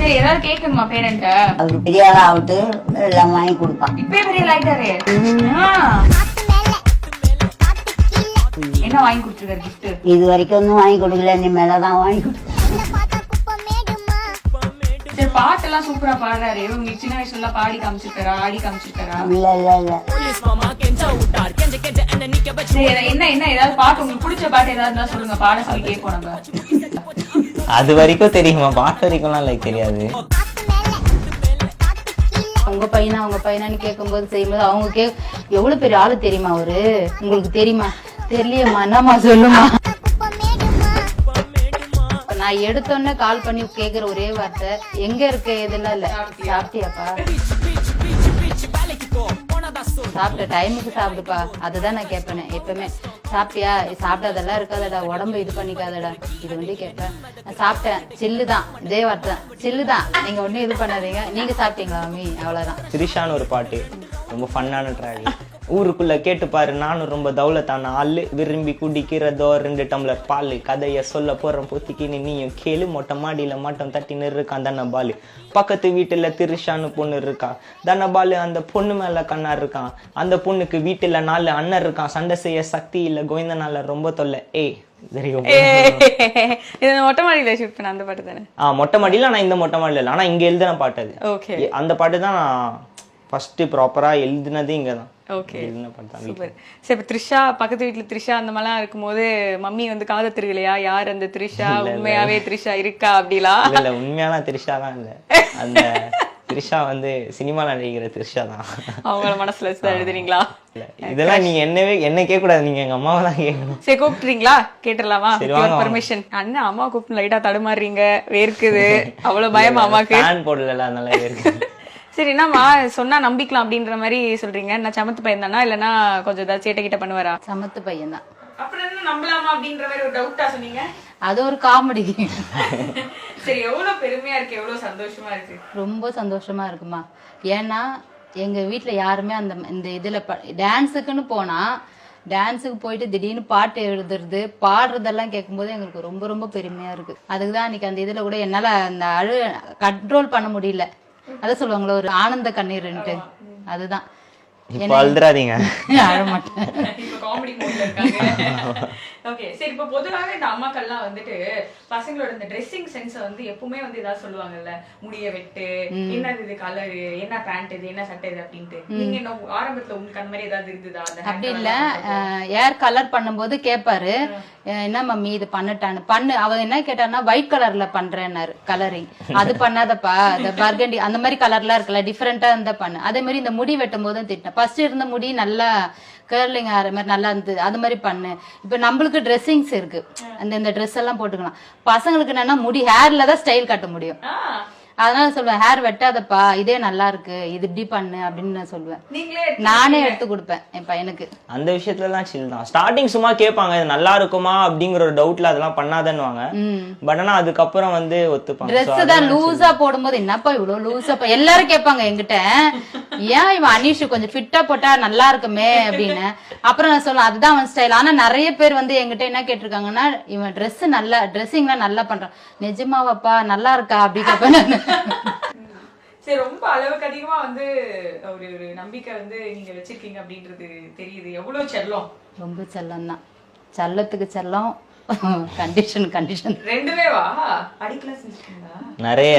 சரி ஏதாவது கேட்கணுமா பேரண்ட? அவரு பெரிய ஆளா ஆகிட்டு எல்லாம் வாங்கி கொடுப்பான். இப்பவே பெரிய லைட்டாரு. என்ன வாங்கி கொடுத்துருக்காரு கிஃப்ட்? இது வரைக்கும் ஒன்னும் வாங்கி கொடுக்கல, இனிமேலதான் வாங்கி கொடுத்து. சரி பாட்டெல்லாம் சூப்பரா பாடுறாரு. உங்களுக்கு சின்ன வயசுல எல்லாம் பாடி காமிச்சிருக்காரா, ஆடி காமிச்சிருக்காரா? இல்ல சரி என்ன என்ன ஏதாவது பாட்டு உங்களுக்கு பிடிச்ச பாட்டு ஏதாவது இருந்தா சொல்லுங்க, பாட சொல்லி கேட்போம் நம்ம. அது வரைக்கும் தெரியுமா? பாட்டு வரைக்கும்லாம் லைக் தெரியாது. உங்க பையனான்னு கேட்கும்போது செய்யும்போது அவங்க எவ்வளவு பெரிய ஆளு தெரியுமா அவரு? உங்களுக்கு தெரியுமா? தெரியலையம்மா, என்னம்மா சொல்லுமா. நான் எடுத்தோன்னே கால் பண்ணி கேக்குற ஒரே வார்த்தை எங்க இருக்கு, இதெல்லாம் இல்ல, சாப்பிட்டியாப்பா, சாப்பிட்ட டைமுக்கு சாப்பிடுப்பா, அதுதான் நான் கேட்பேன் எப்பவுமே. சாப்பிட்டியா? சாப்பிட்டதெல்லாம் இருக்காதடா, உடம்பு இது பண்ணிக்காதடா, இது வந்து கேட்பேன். நான் சாப்பிட்டேன், சில்லுதான், இதே வார்த்தை சில்லுதான், நீங்க ஒன்னும் இது பண்ணாதீங்க. நீங்க சாப்பிட்டீங்களா மம்மி? அவ்வளவுதான். திரிஷான்னு ஒரு பாட்டு ரொம்ப ஃபன்னான ட்ராக். ஊருக்குள்ள கேட்டு பாரு, நானும் ரொம்ப தௌலத்தான ஆளு, விரும்பி குடிக்கிறதோ 2 டம்ளர் பால், கதைய சொல்ல போறேன் பொத்திக்கின்னு நீயும் கேளு, மொட்டை மாடியில மாட்டம் தட்டின்னு இருக்கான் தனபாலு, பக்கத்து வீட்டுல திரிஷான்னு பொண்ணு இருக்கா, தனபாலு அந்த பொண்ணு மேல கண்ணா இருக்கான், அந்த பொண்ணுக்கு வீட்டுல 4 அண்ணன் இருக்கான், சண்டை செய்ய சக்தி இல்ல, கோவிந்தனால ரொம்ப தொல்லை. மொட்டை மாடியில ஷூட் பண்ண அந்த பாட்டு தானே? மொட்டை மாடியில. ஆனா இந்த மொட்டை மாடியில இல்ல, ஆனா இங்க எழுதின பாட்டு அது. ஓகே, அந்த பாட்டு தான் நான் ஃபர்ஸ்ட் ப்ராப்பரா எழுதினது இங்கதான். Okay, super. சரி, இப்ப த்ரிஷா பக்கத்து வீட்டுல த்ரிஷா அந்த மாதிரிலாம் இருக்கும்போது மம்மி வந்து காதை திருகலையா, யார் அந்த த்ரிஷா, உண்மையாவே த்ரிஷா இருக்கா அப்படிலாம்? இல்ல உண்மையான த்ரிஷா தான் இல்ல, அந்த த்ரிஷா வந்து சினிமால நடிக்கிற த்ரிஷா தான். அவங்கள மனசுல வச்சுதான் எழுதுறீங்களா? இதெல்லாம் நீங்க என்ன கேட்க கூடாது, நீங்க எங்க அம்மாவை தான் கேட்கணும். சரி, கூப்பிட்டுறீங்களா? கேட்டுடலாமா? பெர்மிஷன். அண்ணா அம்மா கூப்பிட்டு லைட்டா தடுமாறுறீங்க, வேர்க்குது, அவ்வளவு பயமா அம்மாக்கு? ஃபேன் போடல, அதனால வேர்க்குது. சரி, என்னம்மா சொன்னா நம்பிக்கலாம் அப்படின்ற மாதிரி சொல்றீங்க. நான் சமத்து பையன் தானா, இல்லன்னா கொஞ்சம் ஏதாவது சேட்டை கிட்ட பண்ணுவாரா? சமத்து பையன் தான். அப்புறம் என்ன நம்பலாமா அப்படின்ற மாதிரி ஒரு டவுட்டா சொன்னீங்க? அது ஒரு காமெடி. சரி, எவ்வளவு பெருமையா இருக்கு, எவ்வளவு சந்தோஷமா இருக்கு? ரொம்ப சந்தோஷமா இருக்குமா. ஏன்னா எங்க வீட்டுல யாருமே இந்த இதுல டான்ஸுக்குன்னு போனா, டான்ஸுக்கு போயிட்டு திடீர்னு பாட்டு எழுதுறது பாடுறதெல்லாம் கேட்கும்போது எங்களுக்கு ரொம்ப ரொம்ப பெருமையா இருக்கு. அதுக்குதான் அன்னைக்கு அந்த இதுல கூட என்னால அந்த கண்ட்ரோல் பண்ண முடியல. அதான் சொல்லுவாங்களா, ஒரு ஆனந்த கண்ணீர்ன்ட்டு, அதுதான். இப்ப அழுதுறாதீங்க. அழ மாட்டேன். இப்ப காமெடி மோட்ல இருக்காங்க. ஓகே, சரி, இப்ப பொதுவாவே இந்த அம்மாக்கள்லாம் வந்துட்டு பசங்களோட இந்த ட்ரெஸ்ஸிங் சென்ஸ வந்து எப்பவுமே வந்து ஏதாவது சொல்லுவாங்கல்ல, முடிய வெட்டு, என்னது இது கலரு, என்ன பேண்ட் இது, என்ன சட்டை இது அப்படின்ட்டு. நீங்க என்ன ஆரம்பத்துல உங்களுக்கு அந்த மாதிரி ஏதாவது இருந்ததா? அப்படி இல்ல, ஏர் கலர் பண்ணும்போது கேட்பாரு, என்ன மம்மி இது பண்ணு. அவர் என்ன கேட்டாருன்னா ஒயிட் கலர்ல பண்றேன்னாரு கலரிங். அது பண்ணாதப்பா, இந்த பர்கண்டி அந்த மாதிரி கலர்லாம் இருக்குல்ல, டிஃபரெண்டா இருந்தா பண்ணு. அதே மாதிரி இந்த முடி வெட்டும் போதும் திட்டினேன். ஃபர்ஸ்ட் இருந்த முடி நல்லா கேர்லிங் ஆகிற மாதிரி நல்லா இருந்தது, அது மாதிரி பண்ணு. இப்ப நம்மளுக்கு ட்ரெஸ்ஸிங்ஸ் இருக்கு, அந்த ட்ரெஸ் எல்லாம் போட்டுக்கலாம். பசங்களுக்கு என்னன்னா முடி ஹேர்ல தான் ஸ்டைல் காட்ட முடியும். அதனால சொல்லுவேன், ஹேர் வெட்டாதப்பா, இதே நல்லா இருக்கு, இது இப்படி பண்ணு அப்படின்னு நான் சொல்லுவேன். நானே எடுத்து கொடுப்பேன் என் பையனுக்கு. அந்த விஷயத்துல எல்லாம் சில் தான். ஸ்டார்டிங் சும்மா கேட்பாங்க, இது நல்லா இருக்குமா அப்படிங்கிற ஒரு டவுட்ல அதெல்லாம் பண்ணாதன்னுவாங்க. பட் ஆனா அதுக்கப்புறம் வந்து ஒத்துப்பாங்க. ட்ரெஸ் தான் லூஸா போடும்போது, என்னப்பா இவ்வளவு லூஸா, எல்லாரும் கேட்பாங்க என்கிட்ட, ஏன் இவன் அனீஷு கொஞ்சம் ஃபிட்டா போட்டா நல்லா இருக்குமே அப்படின்னு. அப்புறம் நான் சொல்லுவேன், அதுதான் அவன் ஸ்டைல். ஆனா நிறைய பேர் வந்து என்கிட்ட என்ன கேட்டிருக்காங்கன்னா, இவன் ட்ரெஸ் நல்லா, ட்ரெஸ்ஸிங்லாம் நல்லா பண்றான், நிஜமாவாப்பா நல்லா இருக்கா அப்படி கேட்பேன். சரி, ரொம்ப அளவுக்கு அதிகமா வந்து ஒரு நம்பிக்கை வந்து நீங்க வச்சிருக்கீங்க அப்படின்றது தெரியுது. எவ்வளவு செல்லம்? ரொம்ப செல்லம் தான், செல்லத்துக்கு செல்லம், கண்டிஷன் ரெண்டுமே வா அடிக்கலாம் செஞ்சுட்டீங்களா? நிறைய